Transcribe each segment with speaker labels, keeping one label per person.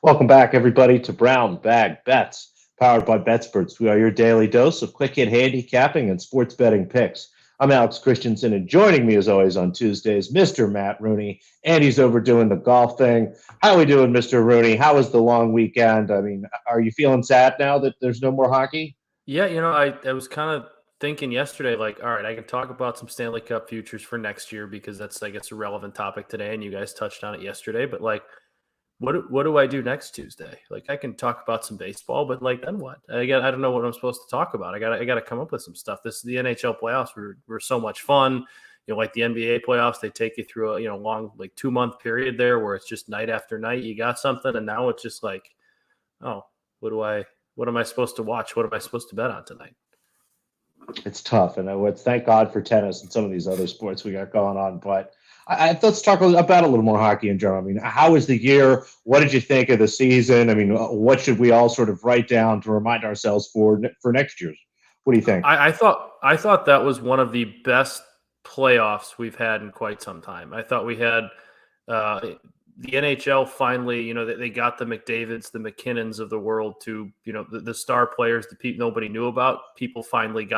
Speaker 1: Welcome back, everybody, to Brown Bag Bets, powered by BetSperts. We are your daily dose of quick hit handicapping and sports betting picks. I'm Alex Christensen, and joining me, as always, on Tuesdays, Mr. Matt Rooney, and he's overdoing the golf thing. How are we doing, Mr. Rooney? How was the long weekend? I mean, are you feeling sad now that there's no more hockey?
Speaker 2: Yeah, I was kind of thinking yesterday, like, all right, I can talk about some Stanley Cup futures for next year because that's, I guess, a relevant topic today, and you guys touched on it yesterday. But like, what do I do next Tuesday? Like, I can talk about some baseball, but like, then what? I don't know what I'm supposed to talk about. I got to come up with some stuff. The NHL playoffs were so much fun. Like the NBA playoffs, they take you through a long, like, 2 month period there where it's just night after night. You got something, and now it's just like, oh, what am I supposed to watch? What am I supposed to bet on tonight?
Speaker 1: It's tough, and I would thank God for tennis and some of these other sports we got going on. But let's talk about a little more hockey in general. I mean, how was the year? What did you think of the season? I mean, what should we all sort of write down to remind ourselves for next year's? What do you think?
Speaker 2: I thought that was one of the best playoffs we've had in quite some time. I thought we had the NHL finally, they got the McDavids, the McKinnons of the world to, the star players, the people nobody knew about. People finally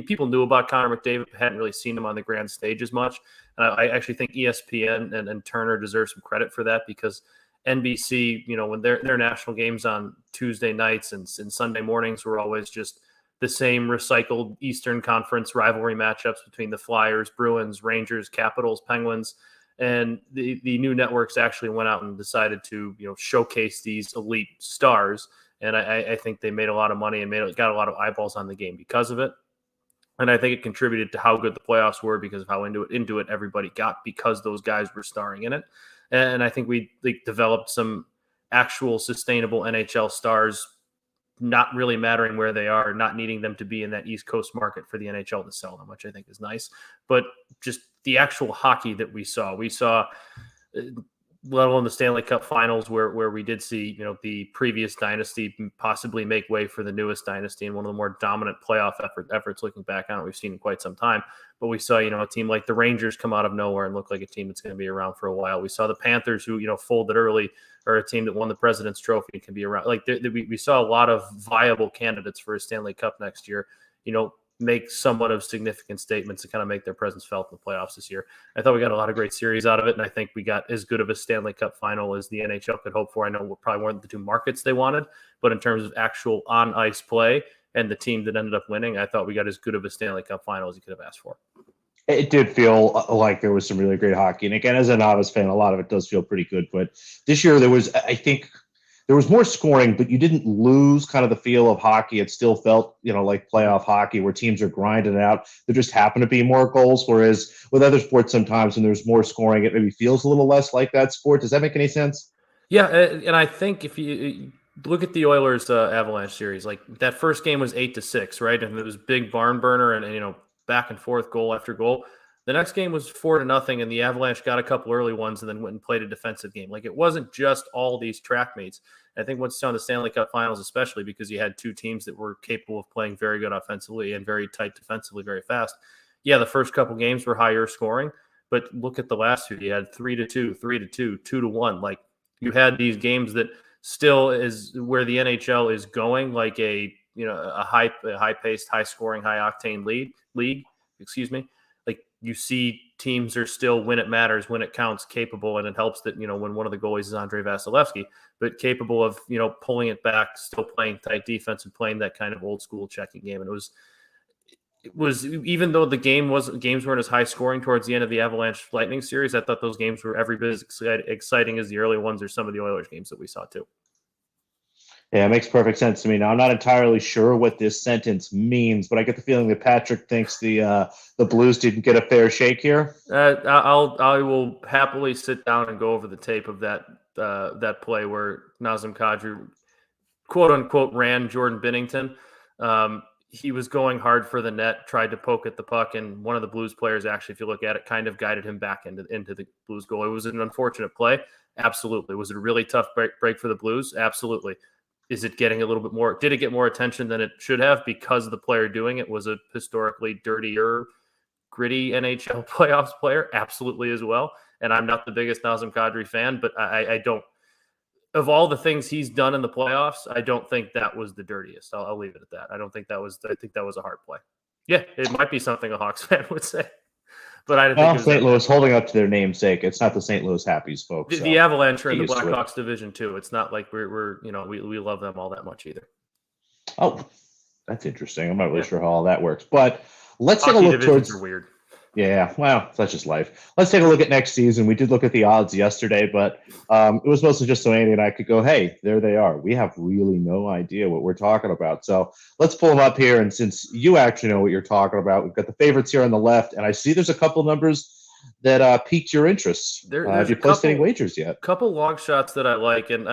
Speaker 2: people knew about Connor McDavid, but hadn't really seen him on the grand stage as much. And I actually think ESPN and Turner deserve some credit for that because NBC, when their national games on Tuesday nights and Sunday mornings were always just the same recycled Eastern Conference rivalry matchups between the Flyers, Bruins, Rangers, Capitals, Penguins. And the new networks actually went out and decided to showcase these elite stars, and I think they made a lot of money and got a lot of eyeballs on the game because of it. And I think it contributed to how good the playoffs were because of how into it everybody got because those guys were starring in it. And I think we developed some actual sustainable NHL stars, not really mattering where they are, not needing them to be in that East Coast market for the NHL to sell them, which I think is nice. But just the actual hockey that we saw, let alone the Stanley Cup Finals, where we did see, the previous dynasty possibly make way for the newest dynasty and one of the more dominant playoff efforts looking back on it we've seen in quite some time. But we saw, a team like the Rangers come out of nowhere and look like a team that's going to be around for a while. We saw the Panthers, who, folded early, or a team that won the President's Trophy and can be around. Like we saw a lot of viable candidates for a Stanley Cup next year, make somewhat of significant statements to kind of make their presence felt in the playoffs this year. I thought we got a lot of great series out of it, and I think we got as good of a Stanley Cup final as the NHL could hope for. I know we probably weren't the two markets they wanted, but in terms of actual on-ice play and the team that ended up winning, I thought we got as good of a Stanley Cup final as you could have asked for.
Speaker 1: It did feel like there was some really great hockey. And again, as a novice fan, a lot of it does feel pretty good. But this year there was more scoring, but you didn't lose kind of the feel of hockey. It still felt, like playoff hockey where teams are grinding it out. There just happen to be more goals. Whereas with other sports, sometimes when there's more scoring, it maybe feels a little less like that sport. Does that make any sense?
Speaker 2: Yeah. And I think if you look at the Oilers Avalanche series, like that first game was 8-6, right? And it was big barn burner and back and forth, goal after goal. The next game was 4-0, and the Avalanche got a couple early ones and then went and played a defensive game. Like, it wasn't just all these track mates. I think what's on the Stanley Cup Finals, especially because you had two teams that were capable of playing very good offensively and very tight defensively, very fast. Yeah, the first couple games were higher scoring, but look at the last two. You had 3-2, 3-2, 2-1. Like, you had these games that still is where the NHL is going, like a high-paced, high-scoring, high-octane league. Like, you see teams are still, when it matters, when it counts, capable, and it helps that, when one of the goalies is Andrei Vasilevsky, but capable of, pulling it back, still playing tight defense and playing that kind of old school checking game. And it was even though games weren't as high scoring towards the end of the Avalanche Lightning series, I thought those games were every bit as exciting as the early ones or some of the Oilers games that we saw too.
Speaker 1: Yeah, it makes perfect sense to me. Now, I'm not entirely sure what this sentence means, but I get the feeling that Patrick thinks the Blues didn't get a fair shake here.
Speaker 2: I will happily sit down and go over the tape of that play where Nazem Kadri, quote unquote, ran Jordan Binnington. He was going hard for the net, tried to poke at the puck, and one of the Blues players, actually, if you look at it, kind of guided him back into the Blues goal. It was an unfortunate play. Absolutely. Was it a really tough break for the Blues? Absolutely. Is it getting a little bit more? Did it get more attention than it should have because the player doing it was a historically dirtier, gritty NHL playoffs player? Absolutely as well. And I'm not the biggest Nazem Kadri fan, but I don't. of all the things he's done in the playoffs, I don't think that was the dirtiest. I'll leave it at that. I think that was a hard play. Yeah, it might be something a Hawks fan would say, but I didn't think it was
Speaker 1: St. Louis holding up to their namesake. It's not the St. Louis Happies, folks.
Speaker 2: The Avalanche are in the Blackhawks division too. It's not like we're we love them all that much either.
Speaker 1: Oh, that's interesting. I'm not really sure how all that works, but let's take a look towards.
Speaker 2: Are weird.
Speaker 1: Yeah, well, that's just life. Let's take a look at next season. We did look at the odds yesterday, but it was mostly just so Andy and I could go, hey, there they are. We have really no idea what we're talking about. So let's pull them up here. And since you actually know what you're talking about, we've got the favorites here on the left. And I see there's a couple numbers that piqued your interest. Have you placed any wagers yet?
Speaker 2: A couple long shots that I like. And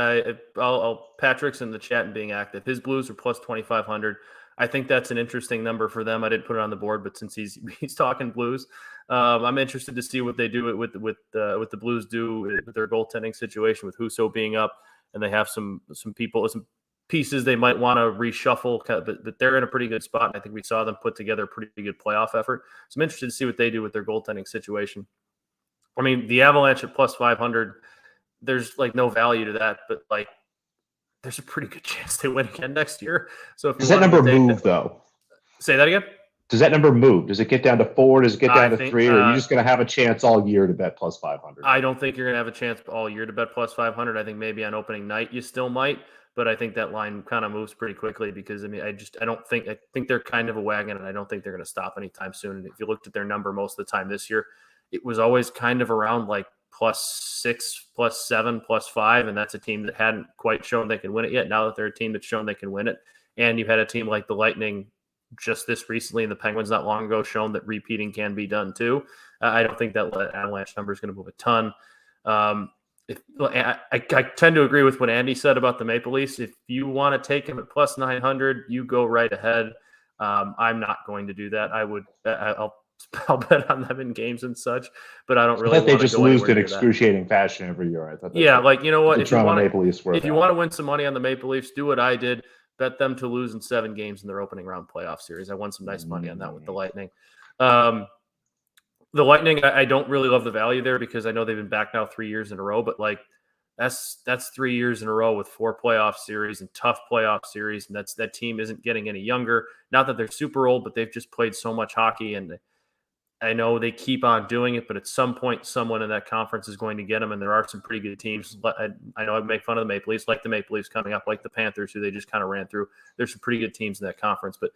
Speaker 2: Patrick's in the chat and being active. His Blues are plus 2,500. I think that's an interesting number for them. I didn't put it on the board, but since he's talking Blues, I'm interested to see what they do with the Blues do with their goaltending situation with Husso being up, and they have some pieces they might want to reshuffle, but they're in a pretty good spot. And I think we saw them put together a pretty good playoff effort. So I'm interested to see what they do with their goaltending situation. I mean, the Avalanche at plus 500, there's like no value to that, but like, there's a pretty good chance they win again next year. So if
Speaker 1: does that number move though?
Speaker 2: Say that again.
Speaker 1: Does that number move? Does it get down to 4? Does it get down to 3? Or are you just going to have a chance all year to bet plus 500?
Speaker 2: I don't think you're going to have a chance all year to bet plus 500. I think maybe on opening night you still might, but I think that line kind of moves pretty quickly because I think they're kind of a wagon, and I don't think they're going to stop anytime soon. And if you looked at their number most of the time this year, it was always kind of around like +6, +7, +5, and that's a team that hadn't quite shown they can win it yet. Now that they're a team that's shown they can win it, and you've had a team like the Lightning just this recently, and the Penguins not long ago, shown that repeating can be done too. I don't think that Avalanche number is going to move a ton. I tend to agree with what Andy said about the Maple Leafs. If you want to take him at plus 900, you go right ahead. I'm not going to do that. I'll bet on them in games and such, but I don't really.
Speaker 1: I bet they just lose in excruciating fashion every year. I thought.
Speaker 2: Yeah, like you know what? If you want
Speaker 1: to
Speaker 2: win some money on the Maple Leafs, do what I did. Bet them to lose in 7 games in their opening round playoff series. I won some nice money on that with the Lightning. The Lightning, I don't really love the value there because I know they've been back now 3 years in a row, but like that's 3 years in a row with 4 playoff series and tough playoff series, and that team isn't getting any younger. Not that they're super old, but they've just played so much hockey, and I know they keep on doing it, but at some point, someone in that conference is going to get them, and there are some pretty good teams. I know I make fun of the Maple Leafs, like the Maple Leafs coming up, like the Panthers, who they just kind of ran through. There's some pretty good teams in that conference, but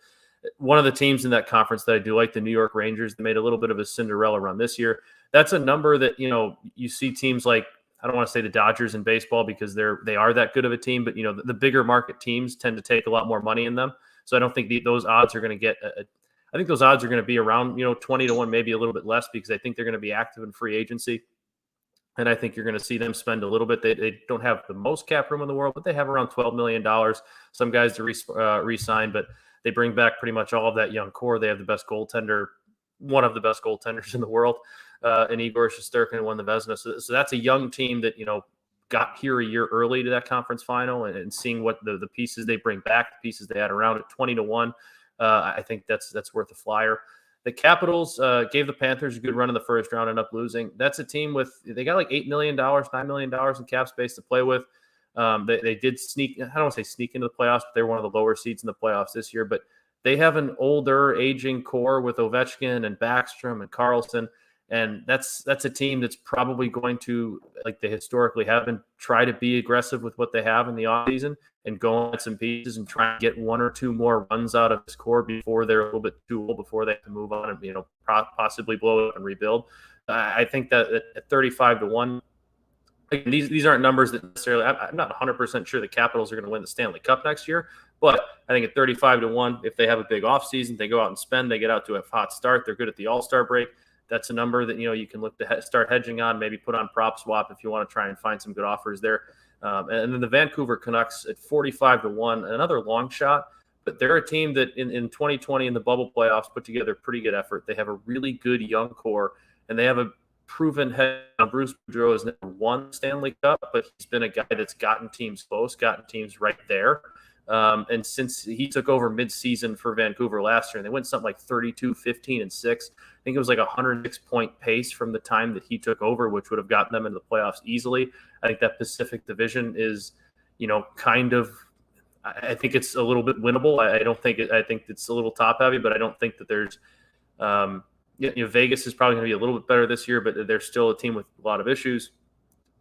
Speaker 2: one of the teams in that conference that I do like, the New York Rangers, they made a little bit of a Cinderella run this year. That's a number that, you see teams like, I don't want to say the Dodgers in baseball because they are that good of a team, but, the bigger market teams tend to take a lot more money in them. So I don't think those odds are going to get I think those odds are going to be around, 20 to 1, maybe a little bit less, because I think they're going to be active in free agency. And I think you're going to see them spend a little bit. They don't have the most cap room in the world, but they have around $12 million. Some guys to re-sign, but they bring back pretty much all of that young core. They have the best goaltender, one of the best goaltenders in the world, and Igor Shesterkin won the Vezina. So that's a young team that, got here a year early to that conference final, and seeing what the pieces they bring back, the pieces they had around at 20 to 1. I think that's worth a flyer. The Capitals gave the Panthers a good run in the first round, ended up losing. That's a team they got like $8 million, $9 million in cap space to play with. They did sneak, I don't want to say sneak into the playoffs, but they're one of the lower seeds in the playoffs this year. But they have an older, aging core with Ovechkin and Backstrom and Carlson. And that's a team that's probably going to, like they historically have been, try to be aggressive with what they have in the offseason and go on some pieces and try and get 1 or 2 more runs out of this core before they're a little bit too old, before they have to move on and, possibly blow it and rebuild. I think that at 35 to 1, these aren't numbers that necessarily, I'm not 100% sure the Capitals are going to win the Stanley Cup next year, but I think at 35 to 1, if they have a big offseason, they go out and spend, they get out to a hot start, they're good at the All-Star break. That's a number that, you can look to start hedging on, maybe put on prop swap if you want to try and find some good offers there. And then the Vancouver Canucks at 45 to 1, another long shot, but they're a team that in 2020 in the bubble playoffs put together a pretty good effort. They have a really good young core, and they have a proven head. Bruce Boudreau has never won Stanley Cup, but he's been a guy that's gotten teams close, gotten teams right there. And since he took over midseason for Vancouver last year, and they went something like 32, 15, and 6. I think it was like a 106-point pace from the time that he took over, which would have gotten them into the playoffs easily. I think that Pacific Division is, kind of, I think it's a little bit winnable. I think it's a little top heavy, but I don't think that there's, Vegas is probably going to be a little bit better this year, but they're still a team with a lot of issues.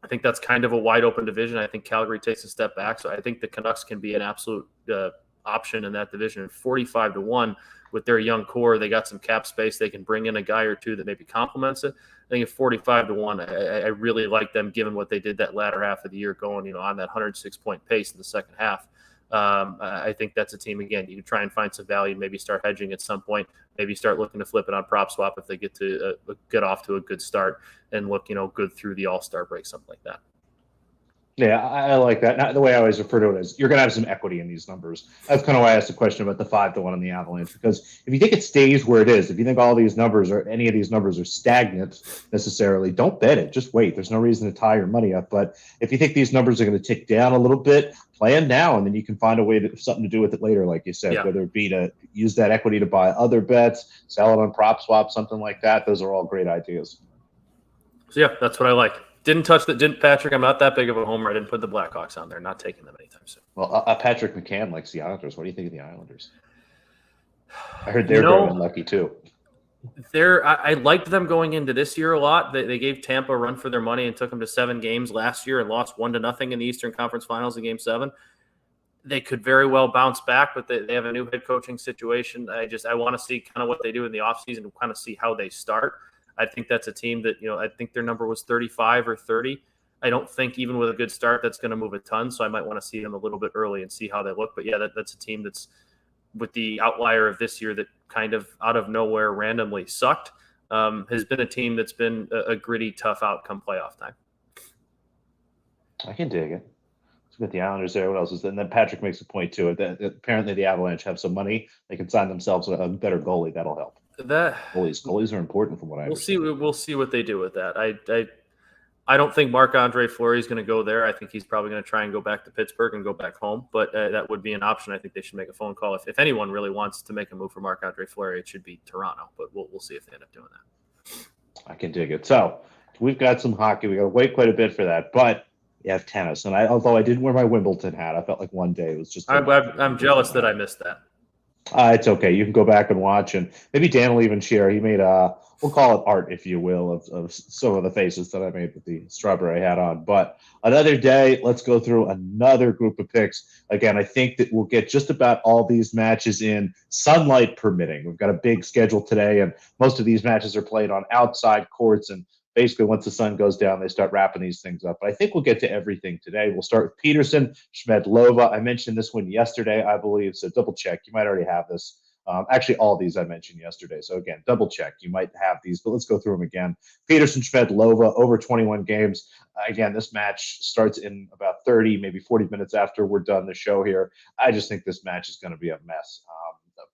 Speaker 2: I think that's kind of a wide open division. I think Calgary takes a step back. So I think the Canucks can be an absolute option in that division. 45-1 with their young core. They got some cap space. They can bring in a guy or two that maybe complements it. I think at 45-1, I really like them given what they did that latter half of the year going, on that 106-point pace in the second half. I think that's a team, again, you can try and find some value, maybe start hedging at some point, maybe start looking to flip it on prop swap if they get off to a good start and look, good through the All-Star break, something like that.
Speaker 1: Yeah, I like that. Not the way I always refer to it as you're going to have some equity in these numbers. That's kind of why I asked the question about the 5-1 on the Avalanche, because if you think it stays where it is, if you think all these numbers or any of these numbers are stagnant necessarily, don't bet it. Just wait. There's no reason to tie your money up. But if you think these numbers are going to tick down a little bit, plan now, and then you can find a way to something to do with it later, like you said, whether it be to use that equity to buy other bets, sell it on prop swap, something like that. Those are all great ideas.
Speaker 2: So yeah, that's what I like. Didn't Patrick. I'm not that big of a homer. I didn't put the Blackhawks on there. Not taking them anytime soon.
Speaker 1: Well, Patrick McCann likes the Islanders. What do you think of the Islanders? I heard they're very unlucky too.
Speaker 2: I liked them going into this year a lot. They gave Tampa a run for their money and took them to 7 games last year and lost 1-0 in the Eastern Conference Finals in Game 7. They could very well bounce back, but they have a new head coaching situation. I want to see kind of what they do in the offseason to kind of see how they start. I think that's a team that, I think their number was 35 or 30. I don't think even with a good start that's going to move a ton, so I might want to see them a little bit early and see how they look. But yeah, that's a team that's with the outlier of this year that kind of out of nowhere randomly sucked, has been a team that's been a gritty, tough outcome playoff time.
Speaker 1: I can dig it. Let's get the Islanders there. What else is there? And then Patrick makes a point to it that apparently the Avalanche have some money. They can sign themselves a better goalie. That'll help. Goalies are important from what I understand.
Speaker 2: We'll see what they do with that. I don't think Marc-Andre Fleury is going to go there. I think he's probably going to try and go back to Pittsburgh and go back home. But that would be an option. I think they should make a phone call. If anyone really wants to make a move for Marc-Andre Fleury, it should be Toronto. But we'll see if they end up doing that.
Speaker 1: I can dig it. So we've got some hockey. We got to wait quite a bit for that. But you have tennis. And although I didn't wear my Wimbledon hat, I felt like one day it was just.
Speaker 2: I'm jealous that I missed that.
Speaker 1: It's okay. You can go back and watch, and maybe Dan will even share. He made we'll call it art, if you will, of some of the faces that I made with the strawberry hat on. But another day, let's go through another group of picks. Again, I think that we'll get just about all these matches in, sunlight permitting. We've got a big schedule today, and most of these matches are played on outside courts, and basically, once the sun goes down, they start wrapping these things up. But I think we'll get to everything today. We'll start with Peterson, Schmedlova. I mentioned this one yesterday, I believe, so double check. You might already have this. Actually, all these I mentioned yesterday. So, again, double check. You might have these, but let's go through them again. Peterson, Schmedlova, over 21 games. Again, this match starts in about 30, maybe 40 minutes after we're done the show here. I just think this match is going to be a mess.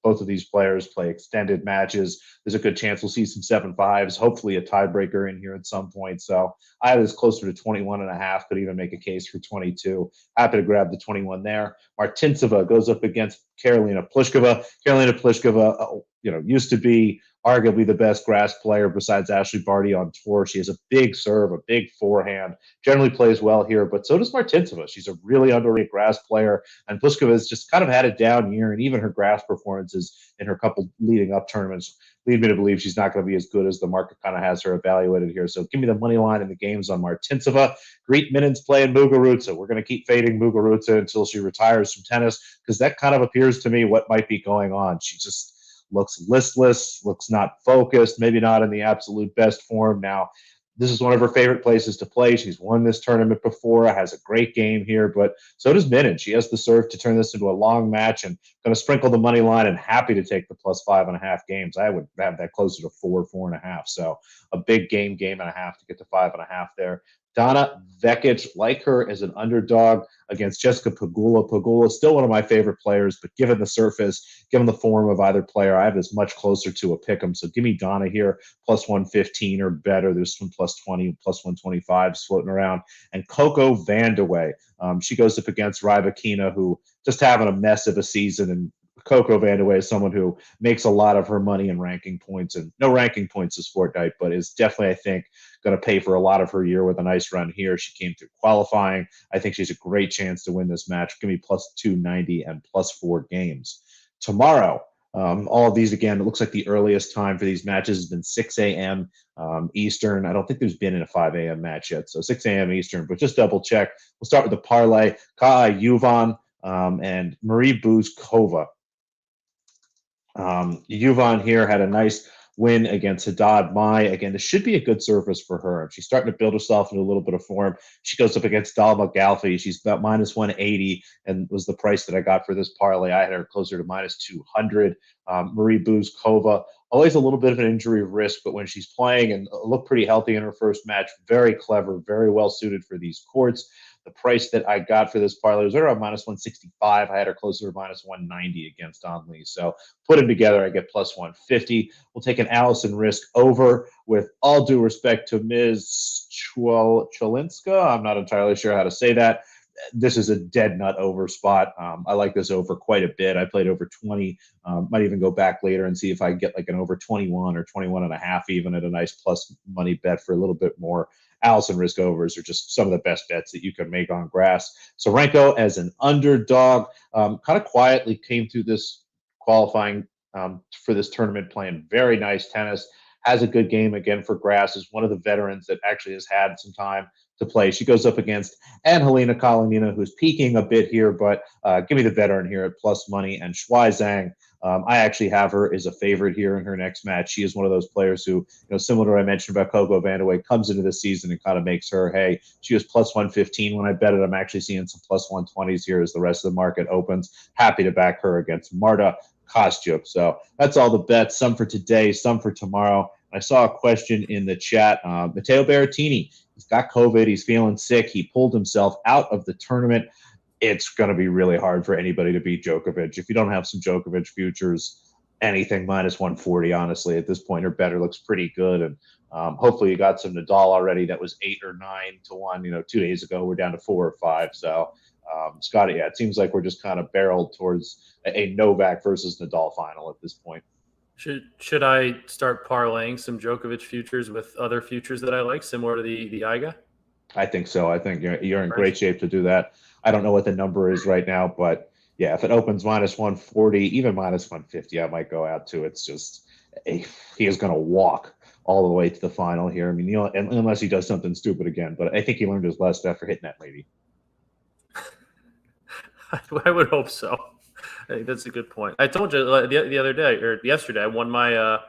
Speaker 1: Both of these players play extended matches. There's a good chance we'll see some 7-5s, hopefully a tiebreaker in here at some point. So I have this closer to 21.5, could even make a case for 22. Happy to grab the 21 there. Martinsova goes up against Karolina Pliskova. Karolina Pliskova, used to be arguably the best grass player besides Ashley Barty on tour. She has a big serve, a big forehand, generally plays well here, but so does Martinsova. She's a really underrated grass player, and Pliskova has just kind of had a down year, and even her grass performances in her couple leading up tournaments lead me to believe she's not going to be as good as the market kind of has her evaluated here. So give me the money line in the games on Martinsova. Greet Minens playing Muguruza. We're going to keep fading Muguruza until she retires from tennis, because that kind of appears to me what might be going on. She just looks listless, looks not focused, maybe not in the absolute best form. Now, this is one of her favorite places to play. She's won this tournament before, has a great game here, but so does Minen. She has the serve to turn this into a long match, and going to sprinkle the money line, and happy to take the plus 5.5 games. I would have that closer to 4.5. So a big game and a half to get to 5.5 there. Donna Vekic, like her as an underdog against Jessica Pegula. Pegula is still one of my favorite players, but given the surface, given the form of either player, I have this much closer to a pick'em. So give me Donna here, plus 115 or better. There's some plus 20, plus 125s floating around. And Coco Vandeweghe. She goes up against Rybakina, who just having a mess of a season, and Coco Vandeweghe is someone who makes a lot of her money in ranking points, and no ranking points this fortnight, but is definitely, I think, going to pay for a lot of her year with a nice run here. She came through qualifying. I think she's a great chance to win this match. Give me plus 290 and plus 4 games. Tomorrow, all of these, again, it looks like the earliest time for these matches has been 6 a.m. Eastern. I don't think there's been a 5 a.m. match yet, so 6 a.m. Eastern, but just double check. We'll start with the parlay. Kai Juvan and Marie Buzkova. Juvan here had a nice win against Haddad Mai. Again, this should be a good surface for her. She's starting to build herself into a little bit of form. She goes up against Dalma Galfi. She's about minus 180 and was the price that I got for this parlay. I had her closer to minus 200. Marie Buzkova, always a little bit of an injury risk, but when she's playing and looked pretty healthy in her first match, very clever, very well suited for these courts. The price that I got for this parlay was around minus 165. I had her closer to minus 190 against Onley. So put them together, I get plus 150. We'll take an Allison Risk over. With all due respect to Ms. Cholinska, I'm not entirely sure how to say that. This is a dead nut over spot. I like this over quite a bit. I played over 20. Might even go back later and see if I can get like an over 21 or 21 and a half even at a nice plus money bet for a little bit more. Allison Risk overs are just some of the best bets that you can make on grass. Sorenko as an underdog, kind of quietly came through this qualifying for this tournament playing very nice tennis. Has a good game again for grass. Is one of the veterans that actually has had some time to play. She goes up against Angelina Kalinina, who's peaking a bit here, but give me the veteran here at plus money. And Shuai Zhang, I actually have her as a favorite here in her next match. She is one of those players who, similar to what I mentioned about Coco Vandeweghe, comes into the season and kind of makes her, hey, she was plus 115 when I bet it. I'm actually seeing some plus 120s here as the rest of the market opens. Happy to back her against Marta Kostyuk. So that's all the bets, some for today, some for tomorrow. I saw a question in the chat. Matteo Berrettini, he's got COVID. He's feeling sick. He pulled himself out of the tournament. It's going to be really hard for anybody to beat Djokovic. If you don't have some Djokovic futures, anything minus 140, honestly, at this point, or better looks pretty good. And hopefully you got some Nadal already. That was 8 or 9 to 1. 2 days ago, we're down to 4 or 5. So, Scotty, yeah, it seems like we're just kind of barreled towards a Novak versus Nadal final at this point.
Speaker 2: Should I start parlaying some Djokovic futures with other futures that I like, similar to the IGA?
Speaker 1: I think so. I think you're in great shape to do that. I don't know what the number is right now, but yeah, if it opens minus 140, even minus 150, I might go out to. It's just he is going to walk all the way to the final here. I mean, unless he does something stupid again, but I think he learned his lesson after hitting that lady.
Speaker 2: I would hope so. I think that's a good point. I told you the other day or yesterday, I won my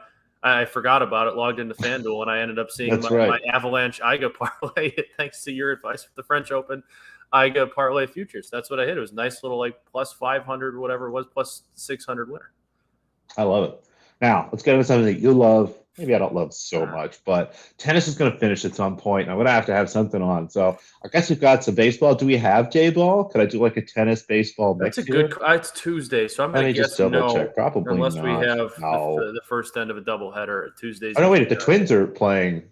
Speaker 2: I forgot about it, logged into FanDuel, and I ended up seeing my Avalanche IGA parlay thanks to your advice with the French Open IGA parlay futures. That's what I hit. It was a nice little plus 500, whatever it was, plus 600 winner.
Speaker 1: I love it. Now, let's get into something that you love. Maybe I don't love so much, but tennis is going to finish at some point, and I'm going to have something on. So I guess we've got some baseball. Do we have J-ball? Could I do like a tennis baseball mix?
Speaker 2: That's a good. It's Tuesday, so I'm going to guess no. Check.
Speaker 1: Probably
Speaker 2: unless
Speaker 1: not.
Speaker 2: We have the first end of a doubleheader at Tuesdays.
Speaker 1: Oh no, wait! The Twins are playing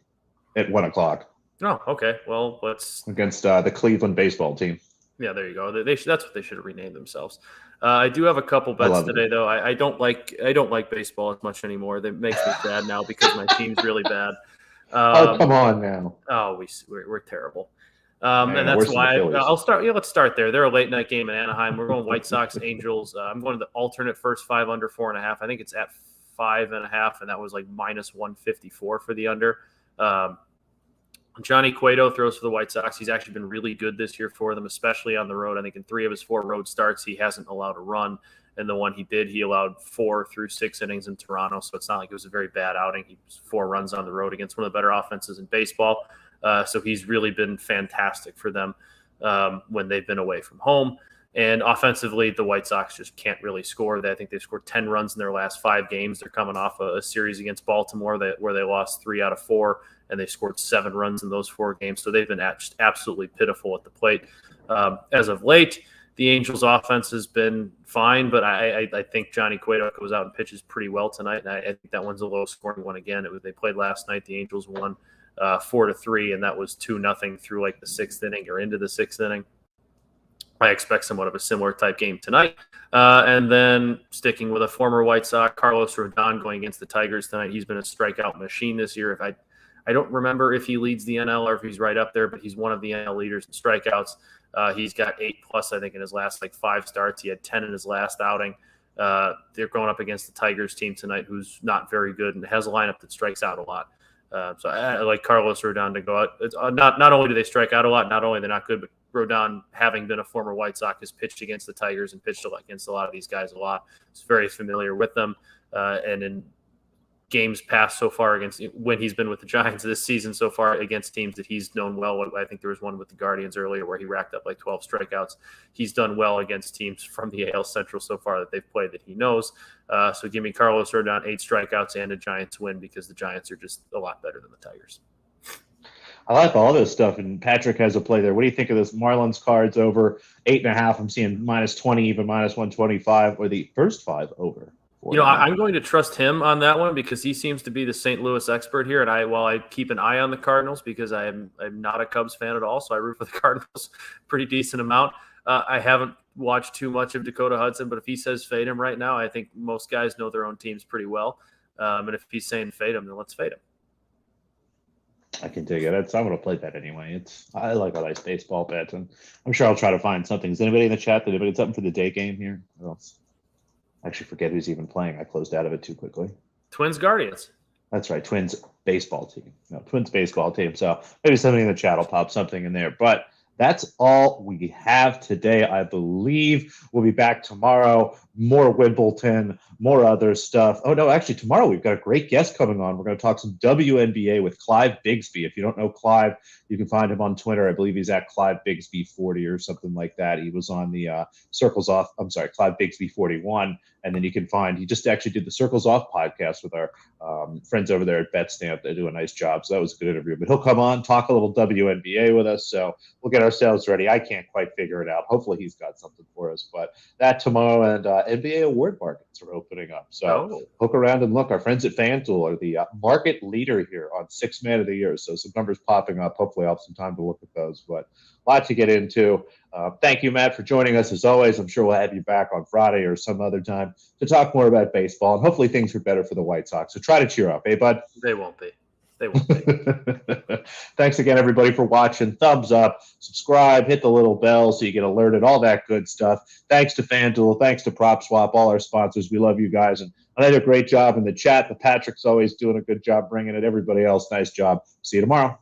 Speaker 1: at 1:00.
Speaker 2: Oh, okay. Well, let's
Speaker 1: against the Cleveland baseball team.
Speaker 2: Yeah, there you go. That's what they should have renamed themselves. I do have a couple bets today, though. I don't like baseball as much anymore. That makes me sad now because my team's really bad.
Speaker 1: Oh, come on now.
Speaker 2: Oh, we're terrible. And that's why I'll start. Yeah, let's start there. They're a late night game in Anaheim. We're going White Sox, Angels. I'm going to the alternate first 5 under 4.5. I think it's at 5.5, and that was like minus 154 for the under. Johnny Cueto throws for the White Sox. He's actually been really good this year for them, especially on the road. I think in 3 of his 4 road starts, he hasn't allowed a run. And the one he did, he allowed 4 through 6 innings in Toronto. So it's not like it was a very bad outing. He was 4 runs on the road against one of the better offenses in baseball. So he's really been fantastic for them when they've been away from home. And offensively, the White Sox just can't really score. I think they've scored 10 runs in their last 5 games. They're coming off a series against Baltimore where they lost 3 out of 4, and they scored 7 runs in those 4 games. So they've been absolutely pitiful at the plate. As of late, the Angels' offense has been fine, but I think Johnny Cueto goes out and pitches pretty well tonight, and I think that one's a low-scoring one again. They played last night. The Angels won 4-3, and that was 2-0 through like the 6th inning or into the 6th inning. I expect somewhat of a similar type game tonight. And then sticking with a former White Sox, Carlos Rodon going against the Tigers tonight. He's been a strikeout machine this year. I don't remember if he leads the NL or if he's right up there, but he's one of the NL leaders in strikeouts. He's got 8+, I think, in his last 5 starts. He had 10 in his last outing. They're going up against the Tigers team tonight, who's not very good and has a lineup that strikes out a lot. So I like Carlos Rodon to go out. It's, not only do they strike out a lot, not only they're not good, but Rodon, having been a former White Sox, has pitched against the Tigers and pitched against a lot of these guys a lot. He's very familiar with them. And in games past so far against when he's been with the Giants this season so far against teams that he's known well. I think there was one with the Guardians earlier where he racked up 12 strikeouts. He's done well against teams from the AL Central so far that they've played that he knows. So give me Carlos Rodon, 8 strikeouts and a Giants win, because the Giants are just a lot better than the Tigers.
Speaker 1: I like all this stuff, and Patrick has a play there. What do you think of this? Marlins cards over 8.5. I'm seeing -20, even -125, or the first 5 over.
Speaker 2: I'm going to trust him on that one because he seems to be the St. Louis expert here. And while I keep an eye on the Cardinals because I'm not a Cubs fan at all, so I root for the Cardinals pretty decent amount. I haven't watched too much of Dakota Hudson, but if he says fade him right now, I think most guys know their own teams pretty well. And if he's saying fade him, then let's fade him.
Speaker 1: I can dig it. I'm going to play that anyway. I like all these baseball bets, and I'm sure I'll try to find something. Is anybody in the chat? Did anybody get something for the day game here? What else? I actually forget who's even playing. I closed out of it too quickly.
Speaker 2: Twins Guardians.
Speaker 1: That's right. Twins baseball team. No, Twins baseball team. So maybe somebody in the chat will pop something in there. But that's all we have today, I believe. We'll be back tomorrow. More Wimbledon, more other stuff. Oh, no, actually, tomorrow we've got a great guest coming on. We're going to talk some WNBA with Clive Bigsby. If you don't know Clive, you can find him on Twitter. I believe he's at Clive Bigsby 40 or something like that. He was on the Clive Bigsby 41. And then you can find, he just actually did the Circles Off podcast with our friends over there at BetStamp. They do a nice job. So that was a good interview. But he'll come on, talk a little WNBA with us. So we'll get ourselves ready. I can't quite figure it out. Hopefully he's got something for us. But that tomorrow, and NBA award markets are opening up. So Hook around and look. Our friends at FanDuel are the market leader here on 6th Man of the Year. So some numbers popping up. Hopefully I'll have some time to look at those. But a lot to get into. Thank you, Matt, for joining us as always. I'm sure we'll have you back on Friday or some other time to talk more about baseball. And hopefully things are better for the White Sox. So try to cheer up, bud?
Speaker 2: They won't be. They won't be.
Speaker 1: Thanks again, everybody, for watching. Thumbs up, subscribe, hit the little bell so you get alerted, all that good stuff. Thanks to FanDuel. Thanks to PropSwap, all our sponsors. We love you guys. And I did a great job in the chat, but Patrick's always doing a good job bringing it. Everybody else, nice job. See you tomorrow.